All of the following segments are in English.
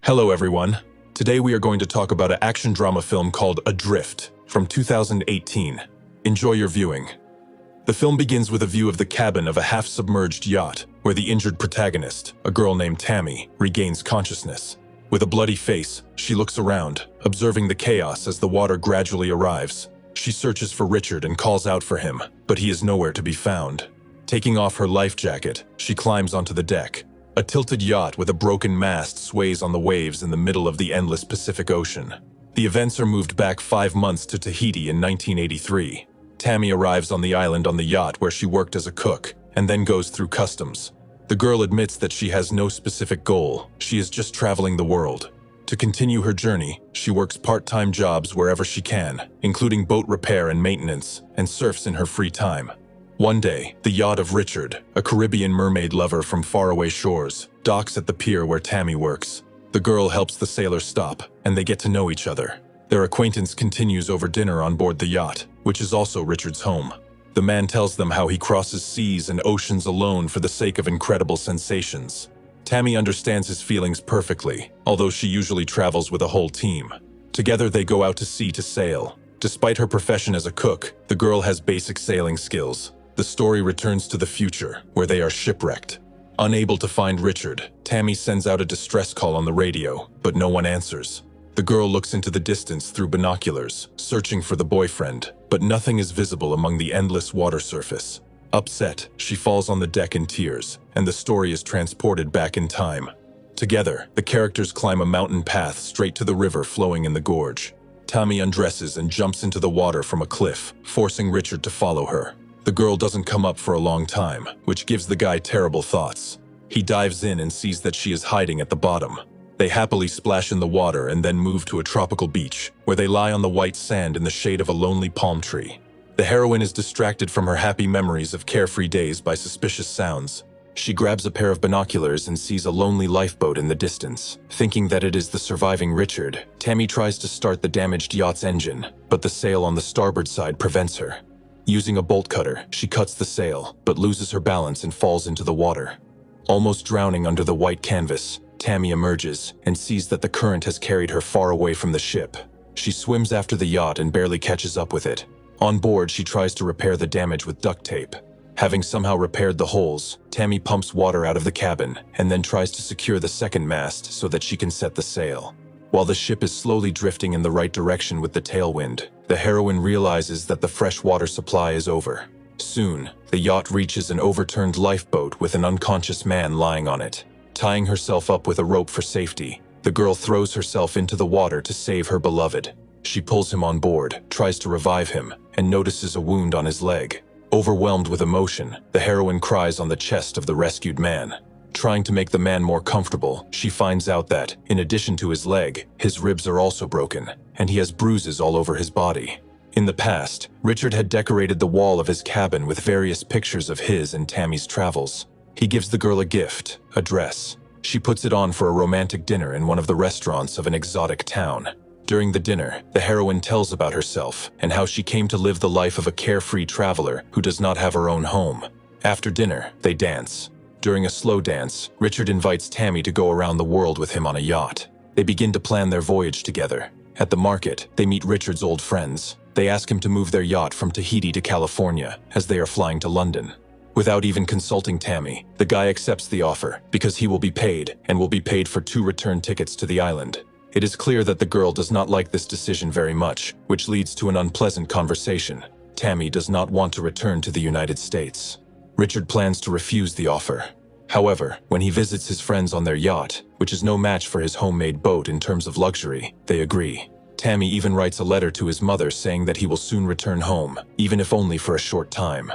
Hello everyone. Today we are going to talk about an action drama film called Adrift from 2018. Enjoy your viewing. The film begins with a view of the cabin of a half-submerged yacht where the injured protagonist, a girl named Tammy, regains consciousness. With a bloody face, she looks around, observing the chaos as the water gradually arrives. She searches for Richard and calls out for him, but he is nowhere to be found. Taking off her life jacket, she climbs onto the deck. A tilted yacht with a broken mast sways on the waves in the middle of the endless Pacific Ocean. The events are moved back 5 months to Tahiti in 1983. Tammy arrives on the island on the yacht where she worked as a cook, and then goes through customs. The girl admits that she has no specific goal, she is just traveling the world. To continue her journey, she works part-time jobs wherever she can, including boat repair and maintenance, and surfs in her free time. One day, the yacht of Richard, a Caribbean mermaid lover from faraway shores, docks at the pier where Tammy works. The girl helps the sailor stop, and they get to know each other. Their acquaintance continues over dinner on board the yacht, which is also Richard's home. The man tells them how he crosses seas and oceans alone for the sake of incredible sensations. Tammy understands his feelings perfectly, although she usually travels with a whole team. Together they go out to sea to sail. Despite her profession as a cook, the girl has basic sailing skills. The story returns to the future, where they are shipwrecked. Unable to find Richard, Tammy sends out a distress call on the radio, but no one answers. The girl looks into the distance through binoculars, searching for the boyfriend, but nothing is visible among the endless water surface. Upset, she falls on the deck in tears, and the story is transported back in time. Together, the characters climb a mountain path straight to the river flowing in the gorge. Tammy undresses and jumps into the water from a cliff, forcing Richard to follow her. The girl doesn't come up for a long time, which gives the guy terrible thoughts. He dives in and sees that she is hiding at the bottom. They happily splash in the water and then move to a tropical beach, where they lie on the white sand in the shade of a lonely palm tree. The heroine is distracted from her happy memories of carefree days by suspicious sounds. She grabs a pair of binoculars and sees a lonely lifeboat in the distance. Thinking that it is the surviving Richard, Tammy tries to start the damaged yacht's engine, but the sail on the starboard side prevents her. Using a bolt cutter, she cuts the sail, but loses her balance and falls into the water. Almost drowning under the white canvas, Tammy emerges and sees that the current has carried her far away from the ship. She swims after the yacht and barely catches up with it. On board, she tries to repair the damage with duct tape. Having somehow repaired the holes, Tammy pumps water out of the cabin and then tries to secure the second mast so that she can set the sail. While the ship is slowly drifting in the right direction with the tailwind, the heroine realizes that the fresh water supply is over. Soon, the yacht reaches an overturned lifeboat with an unconscious man lying on it. Tying herself up with a rope for safety, the girl throws herself into the water to save her beloved. She pulls him on board, tries to revive him, and notices a wound on his leg. Overwhelmed with emotion, the heroine cries on the chest of the rescued man. Trying to make the man more comfortable, she finds out that, in addition to his leg, his ribs are also broken, and he has bruises all over his body. In the past, Richard had decorated the wall of his cabin with various pictures of his and Tammy's travels. He gives the girl a gift, a dress. She puts it on for a romantic dinner in one of the restaurants of an exotic town. During the dinner, the heroine tells about herself and how she came to live the life of a carefree traveler who does not have her own home. After dinner, they dance. During a slow dance, Richard invites Tammy to go around the world with him on a yacht. They begin to plan their voyage together. At the market, they meet Richard's old friends. They ask him to move their yacht from Tahiti to California, as they are flying to London. Without even consulting Tammy, the guy accepts the offer because he will be paid, and will be paid for 2 return tickets to the island. It is clear that the girl does not like this decision very much, which leads to an unpleasant conversation. Tammy does not want to return to the United States. Richard plans to refuse the offer. However, when he visits his friends on their yacht, which is no match for his homemade boat in terms of luxury, they agree. Tammy even writes a letter to his mother saying that he will soon return home, even if only for a short time.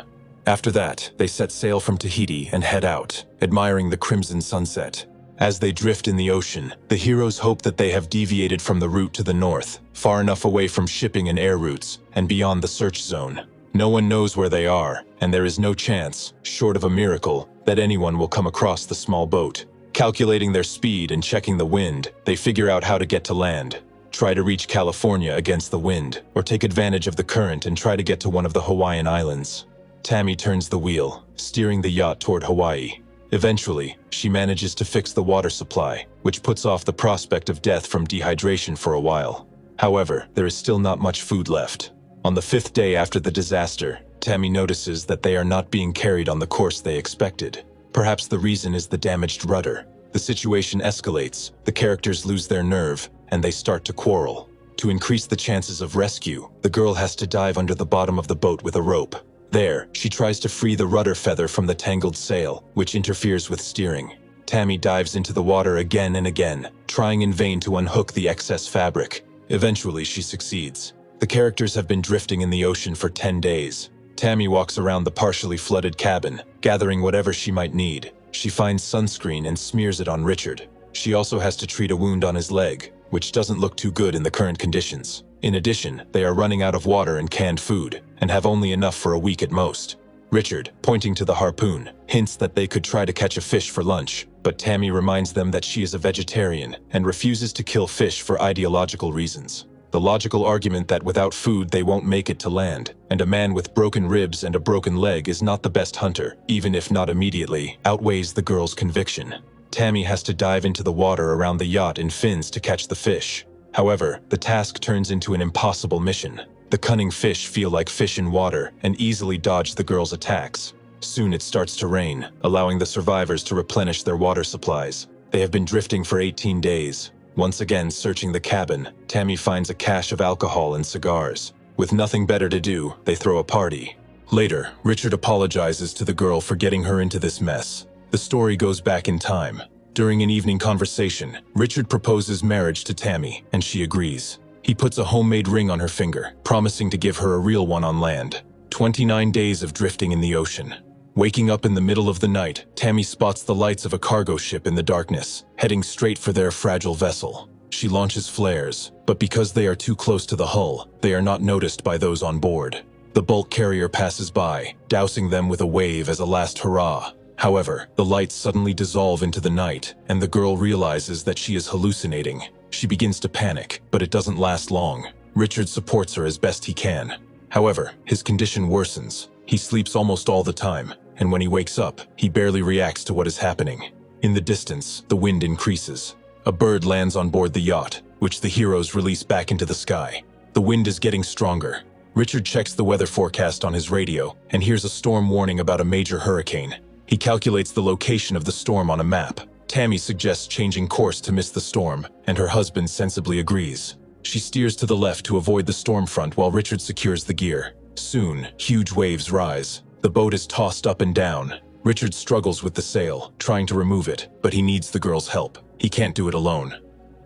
After that, they set sail from Tahiti and head out, admiring the crimson sunset. As they drift in the ocean, the heroes hope that they have deviated from the route to the north, far enough away from shipping and air routes, and beyond the search zone. No one knows where they are, and there is no chance, short of a miracle, that anyone will come across the small boat. Calculating their speed and checking the wind, they figure out how to get to land. Try to reach California against the wind, or take advantage of the current and try to get to one of the Hawaiian islands. Tammy turns the wheel, steering the yacht toward Hawaii. Eventually, she manages to fix the water supply, which puts off the prospect of death from dehydration for a while. However, there is still not much food left. On the 5th day after the disaster, Tammy notices that they are not being carried on the course they expected. Perhaps the reason is the damaged rudder. The situation escalates, the characters lose their nerve, and they start to quarrel. To increase the chances of rescue, the girl has to dive under the bottom of the boat with a rope. There, she tries to free the rudder feather from the tangled sail, which interferes with steering. Tammy dives into the water again and again, trying in vain to unhook the excess fabric. Eventually, she succeeds. The characters have been drifting in the ocean for 10 days. Tammy walks around the partially flooded cabin, gathering whatever she might need. She finds sunscreen and smears it on Richard. She also has to treat a wound on his leg, which doesn't look too good in the current conditions. In addition, they are running out of water and canned food, and have only enough for a week at most. Richard, pointing to the harpoon, hints that they could try to catch a fish for lunch, but Tammy reminds them that she is a vegetarian and refuses to kill fish for ideological reasons. The logical argument that without food they won't make it to land, and a man with broken ribs and a broken leg is not the best hunter, even if not immediately, outweighs the girl's conviction. Tammy has to dive into the water around the yacht in fins to catch the fish. However, the task turns into an impossible mission. The cunning fish feel like fish in water and easily dodge the girl's attacks. Soon it starts to rain, allowing the survivors to replenish their water supplies. They have been drifting for 18 days. Once again searching the cabin, Tammy finds a cache of alcohol and cigars. With nothing better to do, they throw a party. Later, Richard apologizes to the girl for getting her into this mess. The story goes back in time. During an evening conversation, Richard proposes marriage to Tammy, and she agrees. He puts a homemade ring on her finger, promising to give her a real one on land. 29 days of drifting in the ocean. Waking up in the middle of the night, Tammy spots the lights of a cargo ship in the darkness, heading straight for their fragile vessel. She launches flares, but because they are too close to the hull, they are not noticed by those on board. The bulk carrier passes by, dousing them with a wave as a last hurrah. However, the lights suddenly dissolve into the night, and the girl realizes that she is hallucinating. She begins to panic, but it doesn't last long. Richard supports her as best he can. However, his condition worsens. He sleeps almost all the time, and when he wakes up, he barely reacts to what is happening. In the distance, the wind increases. A bird lands on board the yacht, which the heroes release back into the sky. The wind is getting stronger. Richard checks the weather forecast on his radio and hears a storm warning about a major hurricane. He calculates the location of the storm on a map. Tammy suggests changing course to miss the storm, and her husband sensibly agrees. She steers to the left to avoid the storm front while Richard secures the gear. Soon, huge waves rise. The boat is tossed up and down. Richard struggles with the sail, trying to remove it, but he needs the girl's help. He can't do it alone.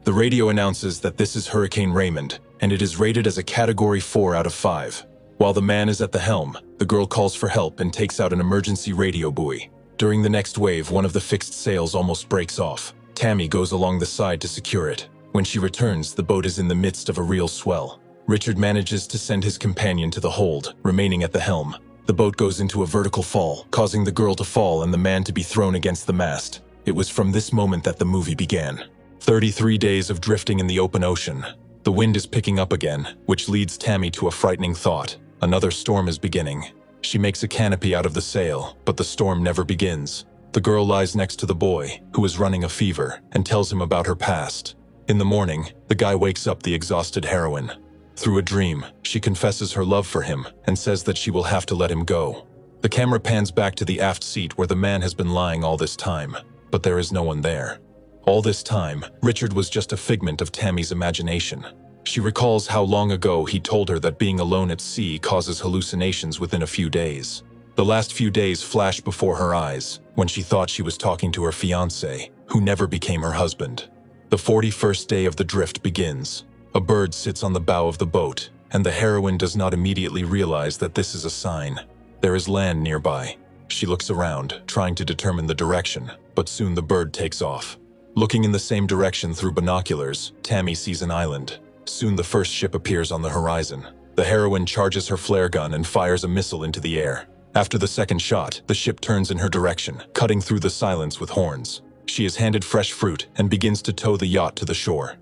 The radio announces that this is Hurricane Raymond, and it is rated as a Category 4 out of 5. While the man is at the helm, the girl calls for help and takes out an emergency radio buoy. During the next wave, one of the fixed sails almost breaks off. Tammy goes along the side to secure it. When she returns, the boat is in the midst of a real swell. Richard manages to send his companion to the hold, remaining at the helm. The boat goes into a vertical fall, causing the girl to fall and the man to be thrown against the mast. It was from this moment that the movie began. 33 days of drifting in the open ocean. The wind is picking up again, which leads Tammy to a frightening thought. Another storm is beginning. She makes a canopy out of the sail, but the storm never begins. The girl lies next to the boy, who is running a fever, and tells him about her past. In the morning, the guy wakes up the exhausted heroine. Through a dream, she confesses her love for him and says that she will have to let him go. The camera pans back to the aft seat where the man has been lying all this time, but there is no one there. All this time, Richard was just a figment of Tammy's imagination. She recalls how long ago he told her that being alone at sea causes hallucinations within a few days. The last few days flash before her eyes when she thought she was talking to her fiancé, who never became her husband. The 41st day of the drift begins. A bird sits on the bow of the boat, and the heroine does not immediately realize that this is a sign. There is land nearby. She looks around, trying to determine the direction, but soon the bird takes off. Looking in the same direction through binoculars, Tammy sees an island. Soon the first ship appears on the horizon. The heroine charges her flare gun and fires a missile into the air. After the second shot, the ship turns in her direction, cutting through the silence with horns. She is handed fresh fruit and begins to tow the yacht to the shore.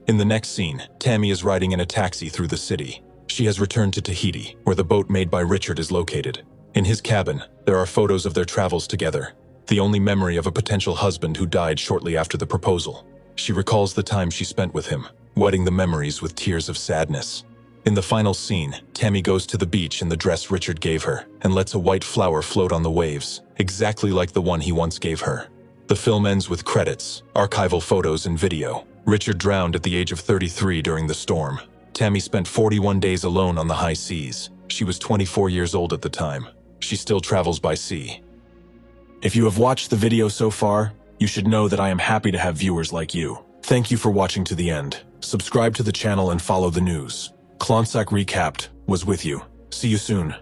In the next scene, Tammy is riding in a taxi through the city. She has returned to Tahiti, where the boat made by Richard is located. In his cabin, there are photos of their travels together. the only memory of a potential husband who died shortly after the proposal. She recalls the time she spent with him, wetting the memories with tears of sadness. In the final scene, Tammy goes to the beach in the dress Richard gave her and lets a white flower float on the waves, exactly like the one he once gave her. The film ends with credits, archival photos and video. Richard drowned at the age of 33 during the storm. Tammy spent 41 days alone on the high seas. She was 24 years old at the time. She still travels by sea. If you have watched the video so far, you should know that I am happy to have viewers like you. Thank you for watching to the end. Subscribe to the channel and follow the news. Klonsak Recapped was with you. See you soon.